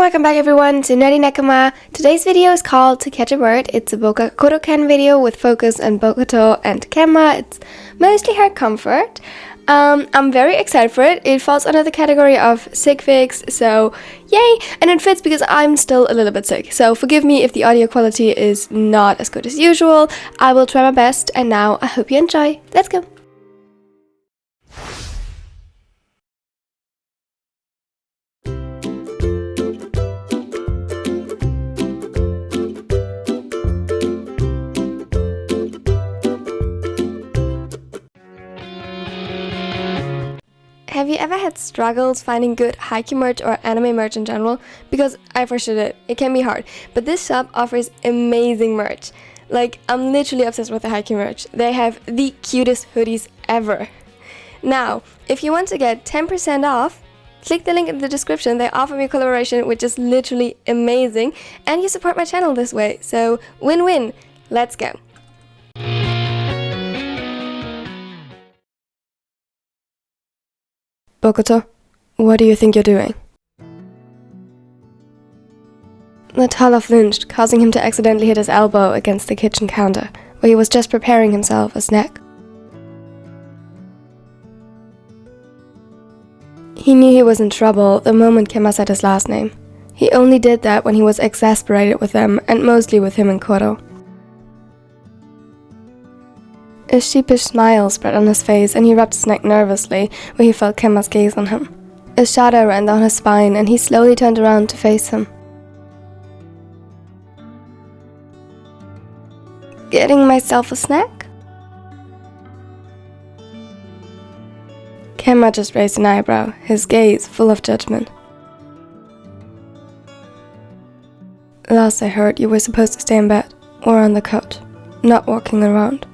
welcome back everyone to Nerdy Nekama. Today's video is called To Catch a Bird. It's a BokuAkaKuroKen video with focus on Bokuto and Kenma. It's mostly hair comfort. I'm very excited for it. It falls under the category of sick fix, so yay! And it fits because I'm still a little bit sick. So forgive me if the audio quality is not as good as usual. I will try my best, and now I hope you enjoy. Let's go! Have you ever had struggles finding good Haikyuu merch or anime merch in general? Because I for sure did. It can be hard. But this shop offers amazing merch. Like, I'm literally obsessed with the Haikyuu merch. They have the cutest hoodies ever. Now, if you want to get 10% off, click the link in the description. They offer me a collaboration which is literally amazing. And you support my channel this way. So, win-win. Let's go. Bokuto, what do you think you're doing? The taller flinched, causing him to accidentally hit his elbow against the kitchen counter, where he was just preparing himself a snack. He knew he was in trouble the moment Kenma said his last name. He only did that when he was exasperated with them, and mostly with him and Kuroo. A sheepish smile spread on his face, and he rubbed his neck nervously where he felt Kenma's gaze on him. A shudder ran down his spine, and he slowly turned around to face him. Getting myself a snack? Kenma just raised an eyebrow, his gaze full of judgment. Last I heard, you were supposed to stay in bed, or on the couch, not walking around.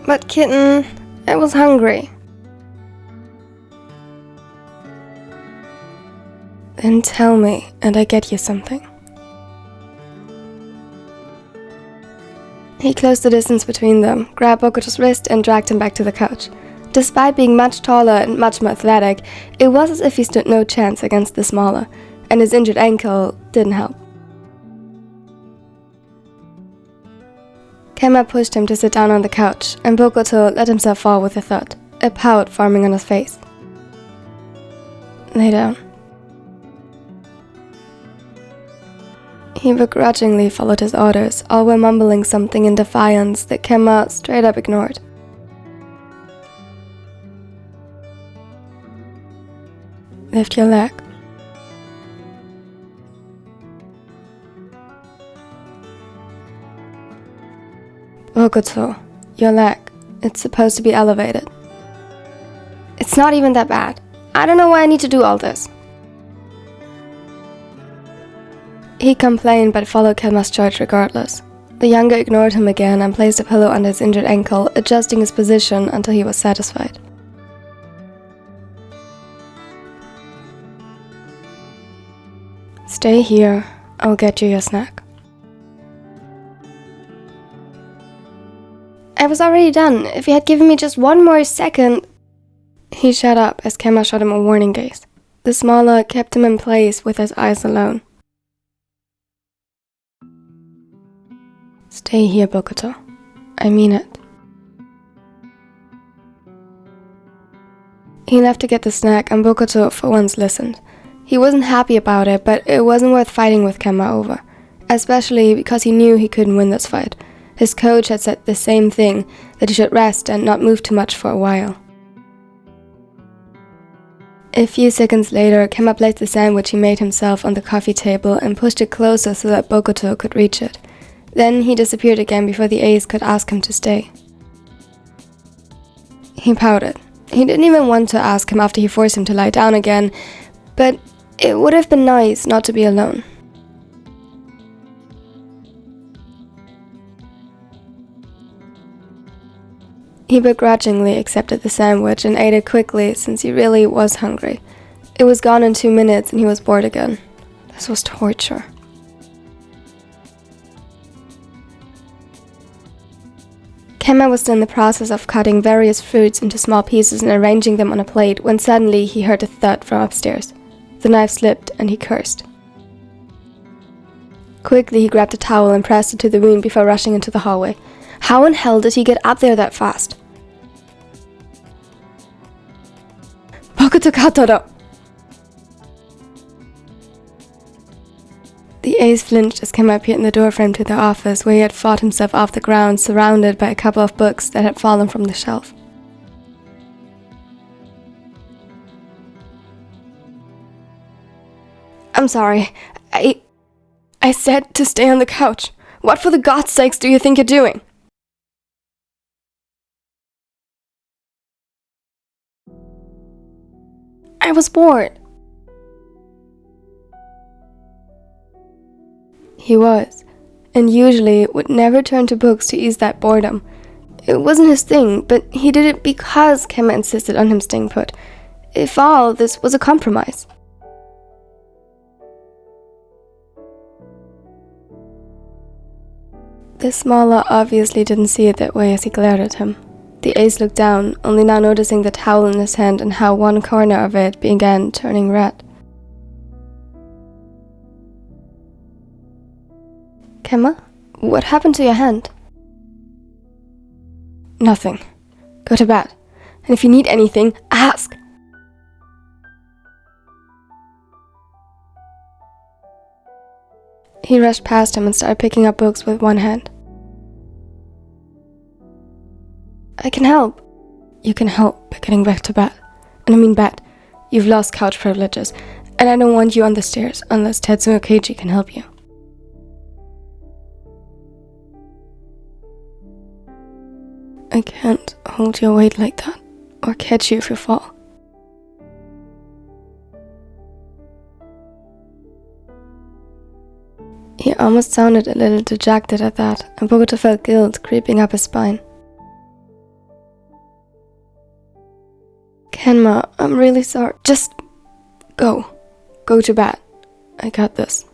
But kitten, I was hungry. Then tell me, and I get you something. He closed the distance between them, grabbed Bokuto's wrist and dragged him back to the couch. Despite being much taller and much more athletic, it was as if he stood no chance against the smaller, and his injured ankle didn't help. Kenma pushed him to sit down on the couch, and Bokuto let himself fall with a thud, a pout forming on his face. Lay down. He begrudgingly followed his orders, all while mumbling something in defiance that Kenma straight up ignored. Lift your leg. Bokuto, your leg. It's supposed to be elevated. It's not even that bad. I don't know why I need to do all this. He complained but followed Kenma's charge regardless. The younger ignored him again and placed a pillow under his injured ankle, adjusting his position until he was satisfied. Stay here. I'll get you your snack. I was already done. If you had given me just one more second... He shut up as Kenma shot him a warning gaze. The smaller kept him in place with his eyes alone. Stay here, Bokuto. I mean it. He left to get the snack, and Bokuto for once listened. He wasn't happy about it, but it wasn't worth fighting with Kenma over. Especially because he knew he couldn't win this fight. His coach had said the same thing, that he should rest and not move too much for a while. A few seconds later, Kenma placed the sandwich he made himself on the coffee table and pushed it closer so that Bokuto could reach it. Then he disappeared again before the ace could ask him to stay. He pouted. He didn't even want to ask him after he forced him to lie down again, but it would have been nice not to be alone. He begrudgingly accepted the sandwich and ate it quickly since he really was hungry. It was gone in 2 minutes and he was bored again. This was torture. Kenma was still in the process of cutting various fruits into small pieces and arranging them on a plate when suddenly he heard a thud from upstairs. The knife slipped and he cursed. Quickly he grabbed a towel and pressed it to the wound before rushing into the hallway. How in hell did he get up there that fast? Bokuto Katoro! The ace flinched as Kenma appeared in the doorframe to the office, where he had fought himself off the ground, surrounded by a couple of books that had fallen from the shelf. I'm sorry. I said to stay on the couch. What for the God's sakes do you think you're doing? I was bored. He was, and usually would never turn to books to ease that boredom. It wasn't his thing, but he did it because Kenma insisted on him staying put. If all, this was a compromise. The smaller obviously didn't see it that way as he glared at him. The ace looked down, only now noticing the towel in his hand and how one corner of it began turning red. Kenma, what happened to your hand? Nothing. Go to bed. And if you need anything, ask. He rushed past him and started picking up books with one hand. I can help. You can help by getting back to bed. And I mean bed. You've lost couch privileges, and I don't want you on the stairs unless Tetsuo Keiji can help you. I can't hold your weight like that, or catch you if you fall. He almost sounded a little dejected at that, and Bokuto felt guilt creeping up his spine. Kenma, I'm really sorry. Just go. Go to bed. I got this.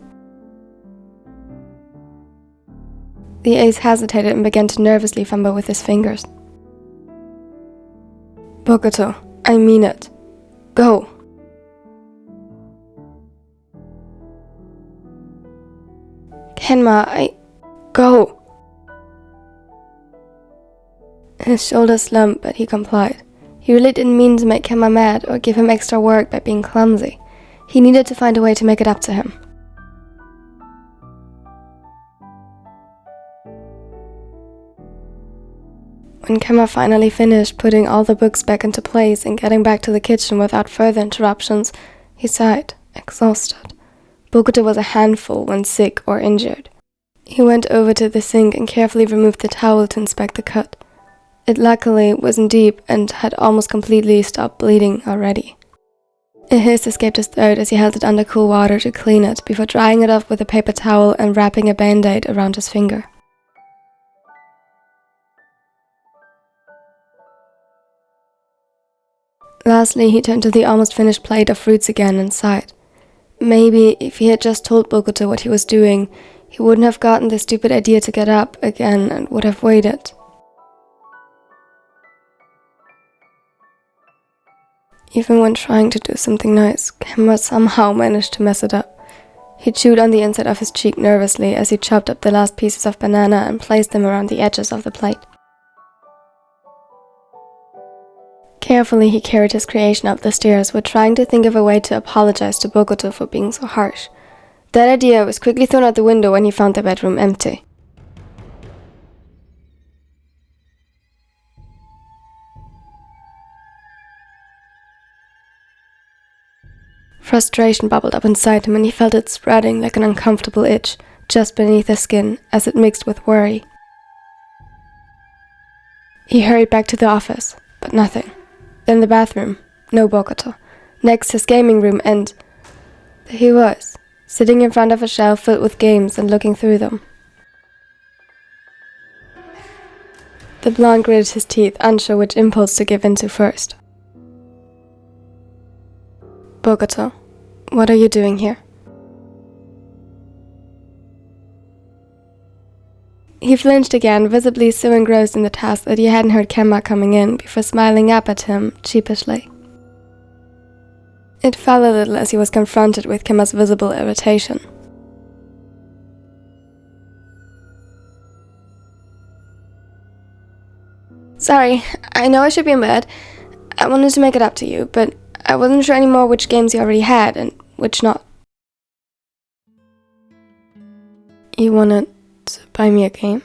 The ace hesitated and began to nervously fumble with his fingers. Bokuto, I mean it. Go. Kenma, Go. His shoulders slumped, but he complied. He really didn't mean to make Kenma mad or give him extra work by being clumsy. He needed to find a way to make it up to him. When Kenma finally finished putting all the books back into place and getting back to the kitchen without further interruptions, he sighed, exhausted. Bokuto was a handful when sick or injured. He went over to the sink and carefully removed the towel to inspect the cut. It luckily wasn't deep and had almost completely stopped bleeding already. A hiss escaped his throat as he held it under cool water to clean it before drying it off with a paper towel and wrapping a band-aid around his finger. Lastly, he turned to the almost finished plate of fruits again and sighed. Maybe if he had just told Bokuto what he was doing, he wouldn't have gotten the stupid idea to get up again and would have waited. Even when trying to do something nice, Kenma somehow managed to mess it up. He chewed on the inside of his cheek nervously as he chopped up the last pieces of banana and placed them around the edges of the plate. Carefully, he carried his creation up the stairs, while trying to think of a way to apologize to Bokuto for being so harsh. That idea was quickly thrown out the window when he found the bedroom empty. Frustration bubbled up inside him and he felt it spreading like an uncomfortable itch just beneath his skin as it mixed with worry. He hurried back to the office, but nothing. Then the bathroom, no Bokuto. Next his gaming room and there he was, sitting in front of a shelf filled with games and looking through them. The blonde gritted his teeth, unsure which impulse to give in to first. Bokuto, what are you doing here? He flinched again, visibly so engrossed in the task that he hadn't heard Kenma coming in before smiling up at him sheepishly. It fell a little as he was confronted with Kenma's visible irritation. Sorry, I know I should be in bed. I wanted to make it up to you, but I wasn't sure anymore which games you already had and which not. You wanted to buy me a game?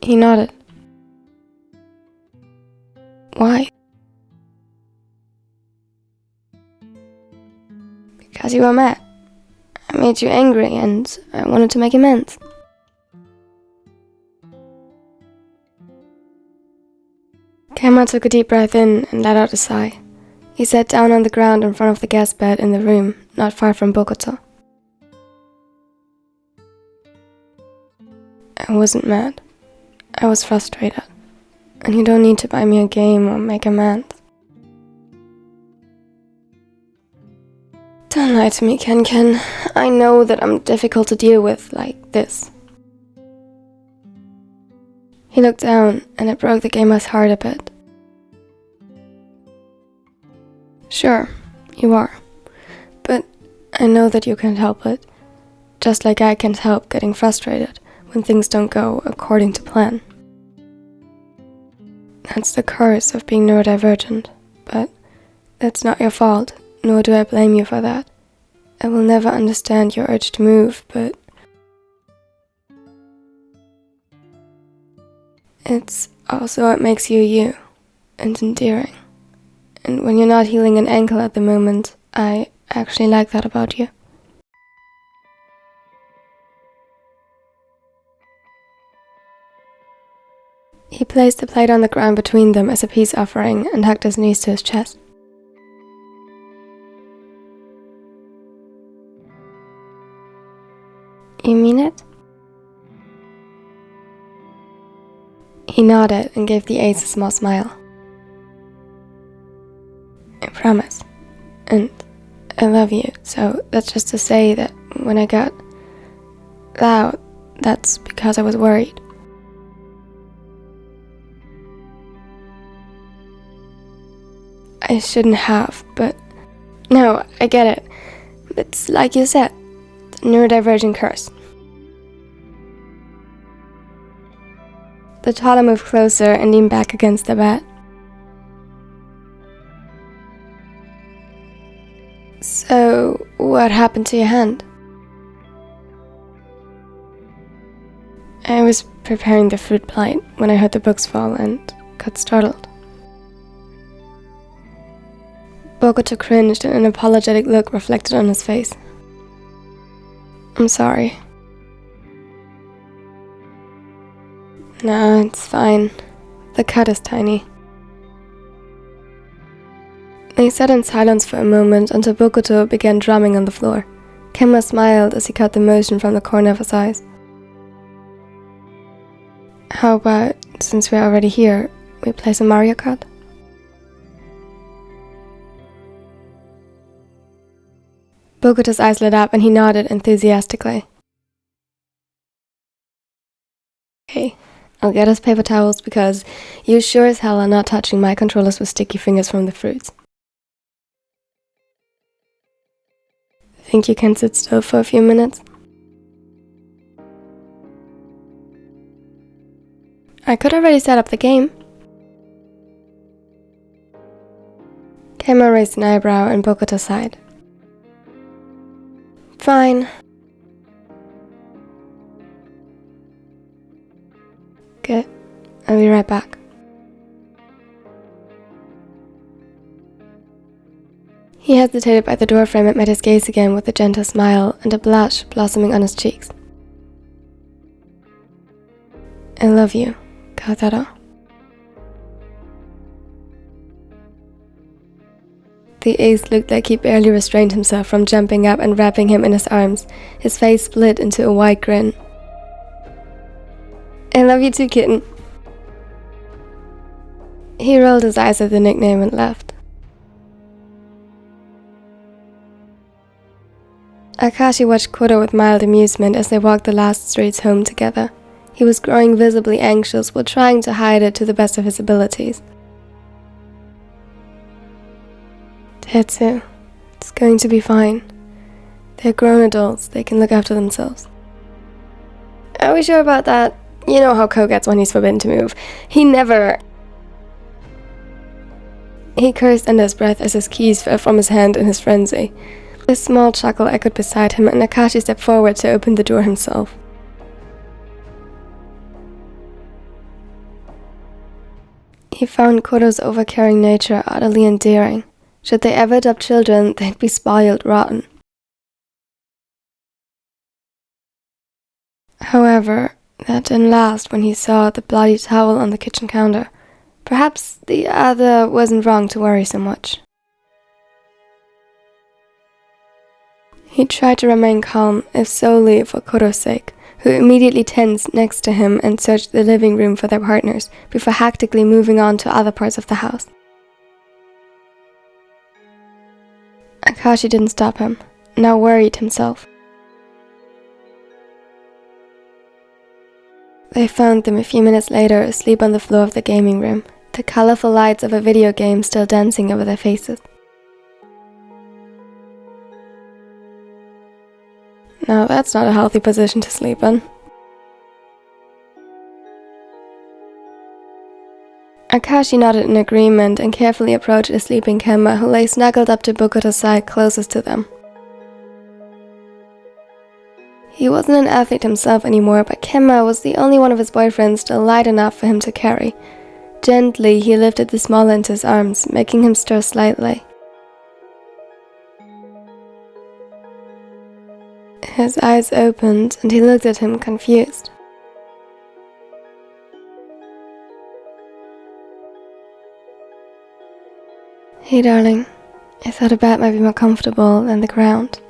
He nodded. Why? Because you were mad. I made you angry and I wanted to make amends. Kenma took a deep breath in and let out a sigh. He sat down on the ground in front of the guest bed in the room, not far from Bokuto. I wasn't mad. I was frustrated. And you don't need to buy me a game or make amends. Don't lie to me, Ken. I know that I'm difficult to deal with like this. He looked down, and it broke the gamer's heart a bit. Sure, you are. But I know that you can't help it. Just like I can't help getting frustrated when things don't go according to plan. That's the curse of being neurodivergent, but that's not your fault, nor do I blame you for that. I will never understand your urge to move, but it's also what makes you you, and endearing. And when you're not healing an ankle at the moment, I actually like that about you. He placed the plate on the ground between them as a peace offering and hugged his knees to his chest. You mean it? He nodded and gave the ace a small smile. I promise. And I love you, so that's just to say that when I got loud, that's because I was worried. I shouldn't have, but no, I get it. It's like you said, the neurodivergent curse. The toddler moved closer and leaned back against the bed. So, what happened to your hand? I was preparing the fruit plate when I heard the books fall and got startled. Bokuto cringed and an apologetic look reflected on his face. I'm sorry. No, it's fine. The cut is tiny. They sat in silence for a moment until Bokuto began drumming on the floor. Kenma smiled as he cut the motion from the corner of his eyes. How about, since we're already here, we play some Mario Kart? Bokuto's eyes lit up and he nodded enthusiastically. Okay, I'll get us paper towels because you sure as hell are not touching my controllers with sticky fingers from the fruits. Think you can sit still for a few minutes? I could already set up the game. Kenma raised an eyebrow and Bokuto sighed. Fine. Good. I'll be right back. He hesitated by the doorframe and met his gaze again with a gentle smile and a blush blossoming on his cheeks. I love you, Kotaro. The ace looked like he barely restrained himself from jumping up and wrapping him in his arms. His face split into a wide grin. I love you too, kitten. He rolled his eyes at the nickname and laughed. Akaashi watched Kuroo with mild amusement as they walked the last streets home together. He was growing visibly anxious while trying to hide it to the best of his abilities. Tetsu, it's going to be fine. They're grown adults, they can look after themselves. Are we sure about that? You know how Ko gets when he's forbidden to move. He never... He cursed under his breath as his keys fell from his hand in his frenzy. A small chuckle echoed beside him, and Akaashi stepped forward to open the door himself. He found Kuroo's overcaring nature utterly endearing. Should they ever adopt children, they'd be spoiled rotten. However, that didn't last when he saw the bloody towel on the kitchen counter. Perhaps the other wasn't wrong to worry so much. He tried to remain calm, if solely for Kuroo's sake, who immediately tensed next to him and searched the living room for their partners, before hectically moving on to other parts of the house. Akaashi didn't stop him, now worried himself. They found them a few minutes later asleep on the floor of the gaming room, the colorful lights of a video game still dancing over their faces. Now that's not a healthy position to sleep in. Akaashi nodded in agreement and carefully approached a sleeping Kenma who lay snuggled up to Bokuto's side closest to them. He wasn't an athlete himself anymore, but Kenma was the only one of his boyfriends still light enough for him to carry. Gently, he lifted the smaller into his arms, making him stir slightly. His eyes opened, and he looked at him confused. Hey darling, I thought a bed might be more comfortable than the ground.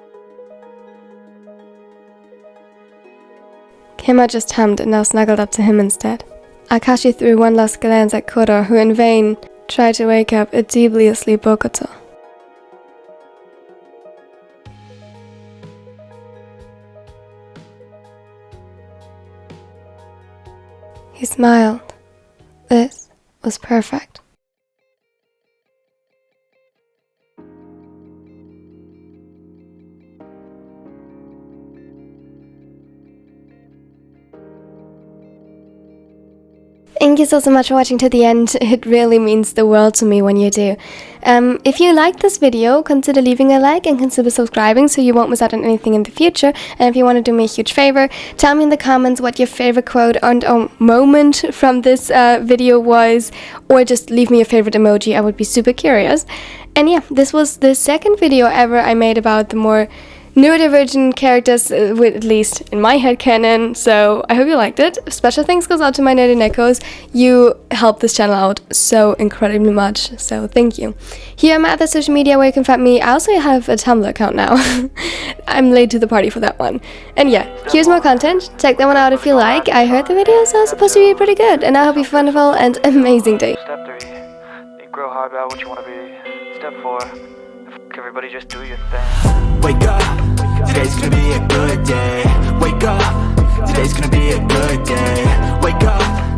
Kenma just hummed and now snuggled up to him instead. Akaashi threw one last glance at Kuroo, who in vain tried to wake up a deeply asleep Bokuto. He smiled. This was perfect. Thank you so much for watching to the end. It really means the world to me when you do. If you liked this video, consider leaving a like and consider subscribing so you won't miss out on anything in the future. And if you want to do me a huge favor, tell me in the comments what your favorite quote and moment from this video was, or just leave me a favorite emoji. I would be super curious. And yeah, this was the second video ever I made about the more neurodivergent characters, at least in my headcanon, so I hope you liked it. Special thanks goes out to my nerdy Nekos. You helped this channel out so incredibly much, so thank you. Here are my other social media where you can find me. I also have a Tumblr account now. I'm late to the party for that one. And yeah, here's more content. Check that one out if you like. I heard the videos are supposed to be pretty good, and I hope you have a wonderful and amazing day. Step 3, think real hard about what you want to be. Step 4, everybody just do your thing. Wake up, today's gonna be a good day. Wake up, today's gonna be a good day. Wake up.